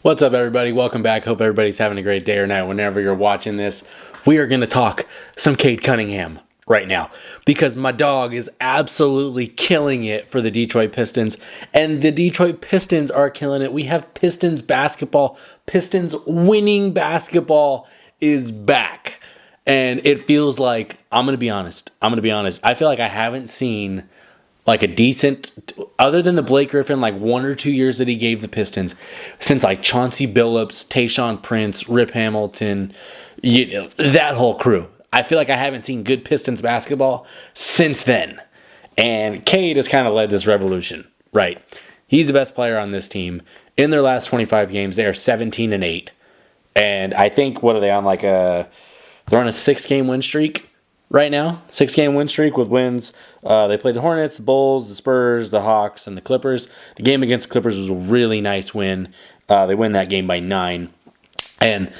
What's up, everybody? Welcome back. Hope everybody's having a great day or night whenever you're watching this. We are going to talk some Cade Cunningham right now because my dog is absolutely killing it for the Detroit Pistons, and the Detroit Pistons are killing it. We have Pistons basketball. Pistons winning basketball is back, and it feels like, I'm going to be honest. I feel like I haven't seen like a decent, other than the Blake Griffin, like 1 or 2 years that he gave the Pistons, since like Chauncey Billups, Tayshaun Prince, Rip Hamilton, that whole crew. I feel like I haven't seen good Pistons basketball since then. And Cade has kind of led this revolution, right? He's the best player on this team. In their last 25 games, they are 17-8. And I think, what are they on? They're on a 6-game win streak right now. 6-game win streak with wins. They played the Hornets, the Bulls, the Spurs, the Hawks, and the Clippers. The game against the Clippers was a really nice win. They win that game by 9. And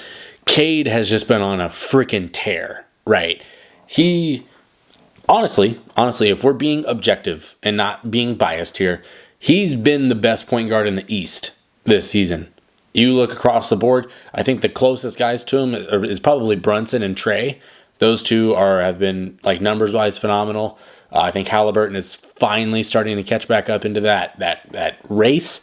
Cade has just been on a freaking tear, right? He, honestly, if we're being objective and not being biased here, he's been the best point guard in the East this season. You look across the board, I think the closest guys to him is probably Brunson and Trey. Those two have been, like, numbers-wise phenomenal. I think Halliburton is finally starting to catch back up into that race.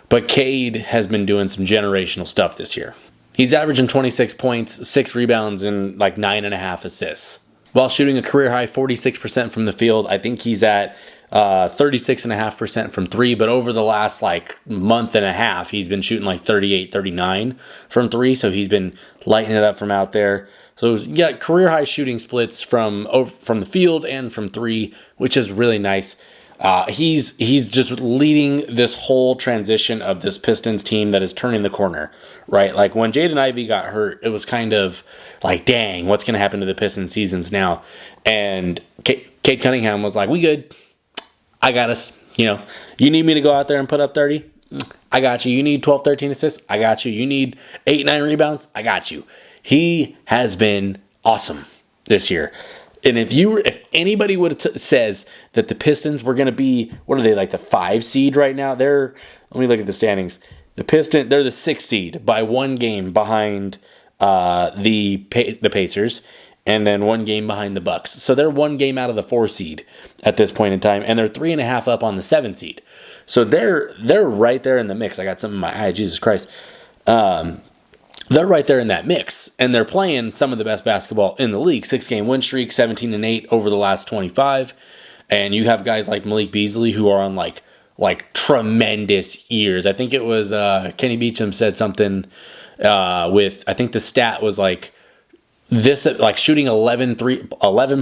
But Cade has been doing some generational stuff this year. He's averaging 26 points, 6 rebounds, and like 9.5 assists, while shooting a career-high 46% from the field. I think he's at 36.5% from 3, but over the last month and a half, he's been shooting like 38, 39 from 3, so he's been lighting it up from out there. So you got career-high shooting splits from the field and from 3, which is really nice. He's just leading this whole transition of this Pistons team that is turning the corner, right? Like when Jaden Ivey got hurt, it was kind of like, dang, what's going to happen to the Pistons seasons now? And Cade Cunningham was like, we good. I got us. You need me to go out there and put up 30? I got you. You need 12, 13 assists? I got you. You need 8, 9 rebounds? I got you. He has been awesome this year. And if anybody says that the Pistons were going to be, what are they, like the 5 seed right now? Let me look at the standings. They're the 6th seed by 1 game behind the Pacers, and then 1 game behind the Bucks. So they're 1 game out of the 4 seed at this point in time, and they're 3.5 up on the 7 seed. So they're right there in the mix. I got something in my eye, Jesus Christ. They're right there in that mix, and they're playing some of the best basketball in the league. 6-game win streak, 17-8 over the last 25, and you have guys like Malik Beasley who are on like tremendous years. I think it was Kenny Beecham said something I think the stat was like this, like shooting 11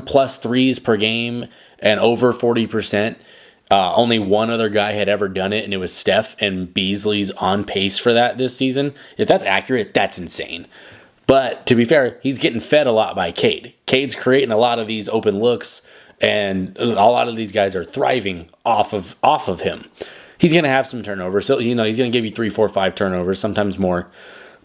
plus threes per game and over 40%. Only one other guy had ever done it, and it was Steph, and Beasley's on pace for that this season. If that's accurate, that's insane. But to be fair, he's getting fed a lot by Cade. Cade's creating a lot of these open looks, and a lot of these guys are thriving off of him. He's going to have some turnovers. So, he's going to give you 3, 4, 5 turnovers, sometimes more.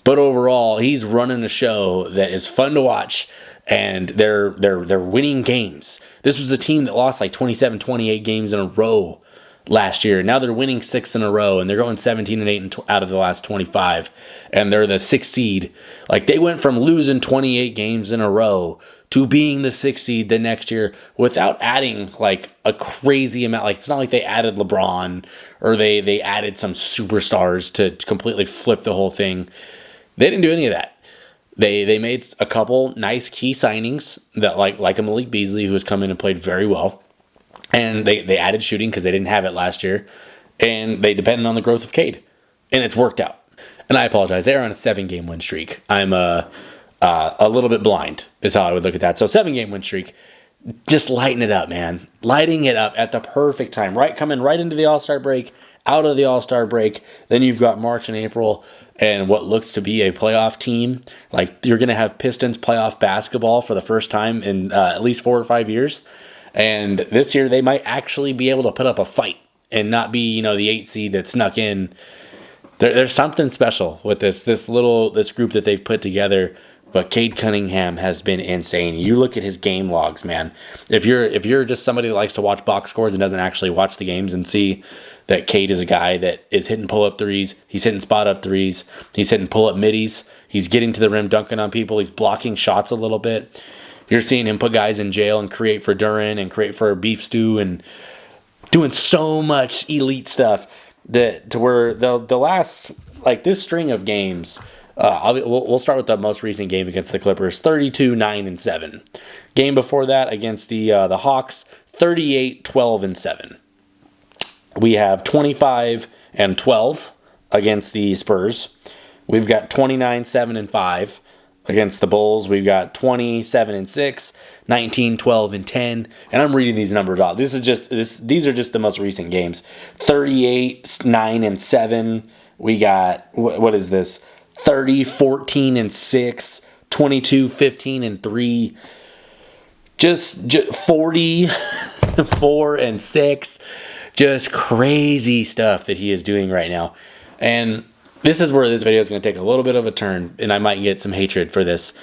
But overall, he's running a show that is fun to watch, and they're winning games. This was a team that lost like 27, 28 games in a row last year. Now they're winning 6 in a row, and they're going 17-8 out of the last 25, and they're the 6th seed. Like, they went from losing 28 games in a row to being the 6th seed the next year without adding like a crazy amount. Like, it's not like they added LeBron or they added some superstars to completely flip the whole thing. They didn't do any of that. They made a couple nice key signings that like a Malik Beasley, who has come in and played very well. And they added shooting because they didn't have it last year. And they depended on the growth of Cade. And it's worked out. And I apologize. They're on a 7-game win streak. I'm a little bit blind is how I would look at that. So 7-game win streak. Just lighting it up, man. Lighting it up at the perfect time. Coming right into the All-Star break, out of the All-Star break. Then you've got March and April and what looks to be a playoff team. Like, you're going to have Pistons playoff basketball for the first time in at least 4 or 5 years. And this year they might actually be able to put up a fight and not be, the 8th seed that snuck in. There's something special with this group that they've put together. But Cade Cunningham has been insane. You look at his game logs, man. If you're just somebody that likes to watch box scores and doesn't actually watch the games and see that Cade is a guy that is hitting pull-up threes. He's hitting spot-up threes. He's hitting pull-up middies. He's getting to the rim, dunking on people. He's blocking shots a little bit. You're seeing him put guys in jail and create for Duran and create for Beef Stew and doing so much elite stuff that to where the last, like, this string of games, we'll start with the most recent game against the Clippers, 32-9-7. Game before that against the Hawks, 38-12-7. We have 25-12 against the Spurs. We've got 29-7-5 against the Bulls. We've got 27-6, 19-12-10, and I'm reading these numbers off. These are just the most recent games. 38-9-7. We got what is this? 30-14-6, 22-15-3. Just 44-6. Just crazy stuff that he is doing right now. And this is where this video is going to take a little bit of a turn, and I might get some hatred for this.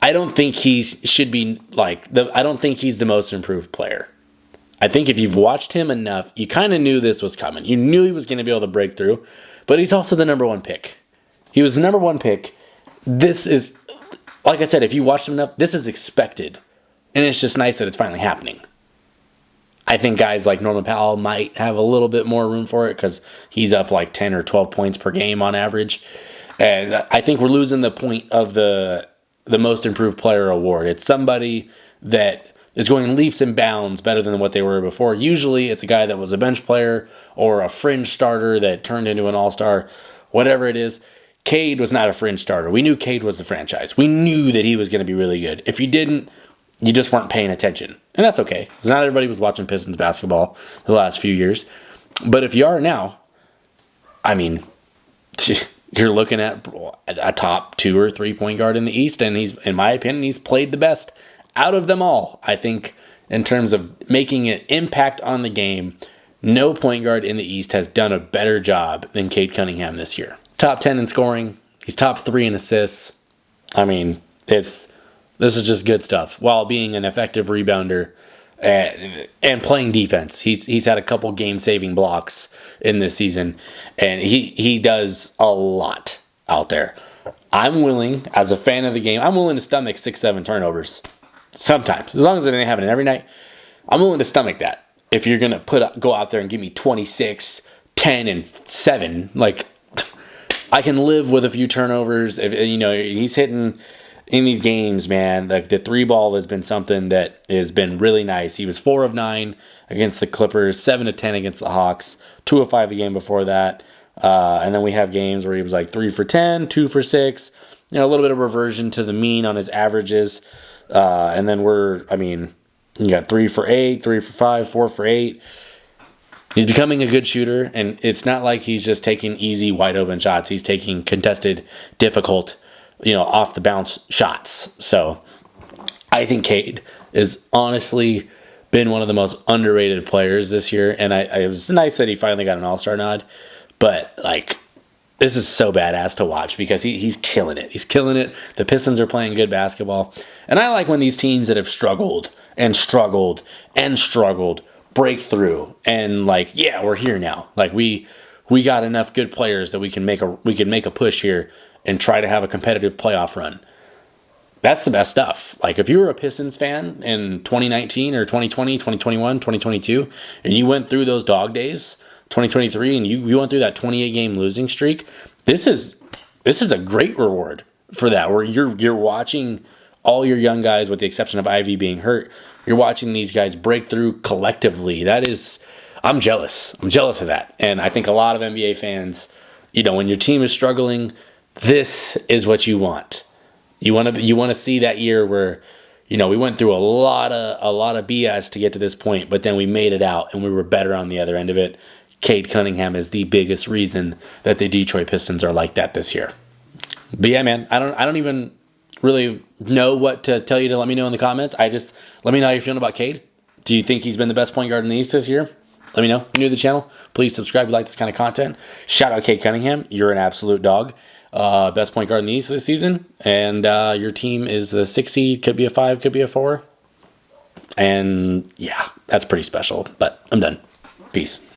I don't think he should be I don't think he's the most improved player. I think if you've watched him enough, you kind of knew this was coming. You knew he was going to be able to break through, but he's also the number one pick. He was the number one pick. This is, like I said, if you watched him enough, this is expected. And it's just nice that it's finally happening. I think guys like Norman Powell might have a little bit more room for it because he's up like 10 or 12 points per game on average. And I think we're losing the point of the most improved player award. It's somebody that is going leaps and bounds better than what they were before. Usually it's a guy that was a bench player or a fringe starter that turned into an all-star, whatever it is. Cade was not a fringe starter. We knew Cade was the franchise. We knew that he was going to be really good. If you didn't, you just weren't paying attention. And that's okay, because not everybody was watching Pistons basketball the last few years. But if you are now, I mean, you're looking at a top 2 or 3 point guard in the East, and he's, in my opinion, he's played the best out of them all. I think in terms of making an impact on the game, no point guard in the East has done a better job than Cade Cunningham this year. Top 10 in scoring. He's top 3 in assists. I mean, this is just good stuff while being an effective rebounder and playing defense. He's had a couple game-saving blocks in this season, and he does a lot out there. I'm willing, as a fan of the game, I'm willing to stomach 6-7 turnovers sometimes. As long as it ain't happening every night, I'm willing to stomach that. If you're going to go out there and give me 26, 10, and 7, like, I can live with a few turnovers. If he's hitting in these games, man, like the 3-ball has been something that has been really nice. He was 4 of 9 against the Clippers, 7 of 10 against the Hawks, 2 of 5 a game before that. And then we have games where he was like 3 for 10, 2 for 6, a little bit of reversion to the mean on his averages. And then you got 3 for 8, 3 for 5, 4 for 8. He's becoming a good shooter, and it's not like he's just taking easy, wide-open shots. He's taking contested, difficult, off-the-bounce shots. So I think Cade has honestly been one of the most underrated players this year, and it was nice that he finally got an all-star nod. But, this is so badass to watch because he's killing it. He's killing it. The Pistons are playing good basketball. And I like when these teams that have struggled and struggled and struggled break through and we're here now. We got enough good players that we can make a push here and try to have a competitive playoff run. That's the best stuff. If you were a Pistons fan in 2019 or 2020, 2021, 2022, and you went through those dog days, 2023, and you went through that 28-game losing streak, this is a great reward for that, where you're watching all your young guys, with the exception of Ivy being hurt, you're watching these guys break through collectively. I'm jealous. I'm jealous of that. And I think a lot of NBA fans, when your team is struggling, this is what you want. You want to see that year where, we went through a lot of BS to get to this point, but then we made it out and we were better on the other end of it. Cade Cunningham is the biggest reason that the Detroit Pistons are like that this year. But yeah, man, I don't even really know what to tell you to let me know in the comments. Let me know how you're feeling about Cade. Do you think he's been the best point guard in the East this year? Let me know. If you're new to the channel, please subscribe if you like this kind of content. Shout out Cade Cunningham. You're an absolute dog. Best point guard in the East this season. And your team is the 6 seed. Could be a 5, could be a 4. And yeah, that's pretty special. But I'm done. Peace.